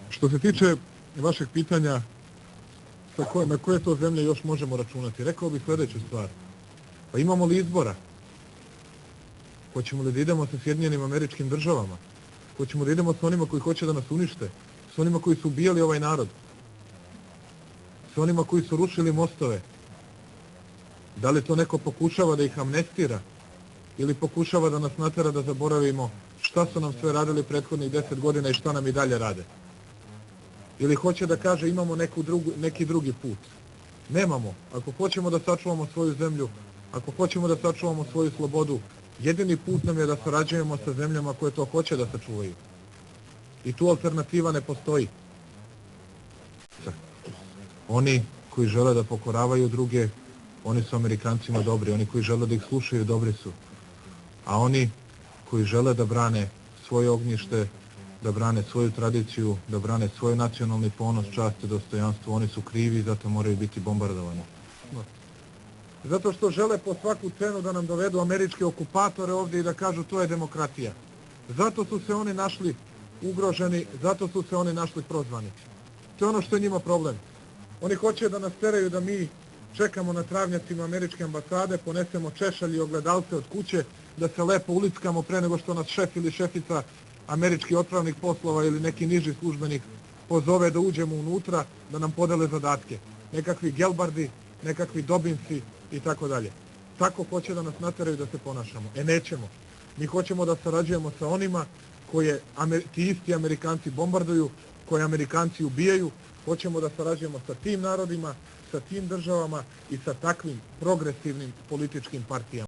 Što se tiče vašeg pitanja na koje to zemlje još možemo računati, rekao bih sljedeću stvar. Pa imamo li izbora? Hoćemo li da idemo sa Sjedinjenim Američkim Državama? Hoćemo da idemo sa onima koji hoće da nas unište? Sa onima koji su ubijali ovaj narod? Sa onima koji su rušili mostove? Da li to neko pokušava da ih amnestira? Ili pokušava da nas natera da zaboravimo šta su nam sve radili prethodnih 10 godina i šta nam i dalje rade? Ili hoće da kaže imamo neki drugi put? Nemamo. Ako hoćemo da sačuvamo svoju zemlju, ako hoćemo da sačuvamo svoju slobodu, jedini put nam je da sarađujemo sa zemljama koje to hoće da sačuvaju. I tu alternativa ne postoji. Oni koji žele da pokoravaju druge, oni su Amerikancima dobri. Oni koji žele da ih slušaju, dobri su. A oni koji žele da brane svoje ognjište, da brane svoju tradiciju, da brane svoj nacionalni ponos, čast i dostojanstvo, oni su krivi i zato moraju biti bombardovani. Zato što žele po svaku cenu da nam dovedu američke okupatore ovdje i da kažu to je demokratija. Zato su se oni našli ugroženi, zato su se oni našli prozvani. To je ono što je njima problem. Oni hoće da nas teraju da mi čekamo na travnjacima američke ambasade, ponesemo češalj i ogledalce od kuće, da se lepo ulickamo pre nego što nas šef ili šefica američki otpravnik poslova ili neki niži službenik pozove da uđemo unutra, da nam podele zadatke. Nekakvi gelbardi, nekakvi dobinci i tako dalje. Tako hoće da nas nateraju da se ponašamo. Nećemo. Mi hoćemo da sarađujemo sa onima koje ti isti Amerikanci bombarduju, koje Amerikanci ubijaju. Hoćemo da sarađujemo sa tim narodima, sa tim državama i sa takvim progresivnim političkim partijama.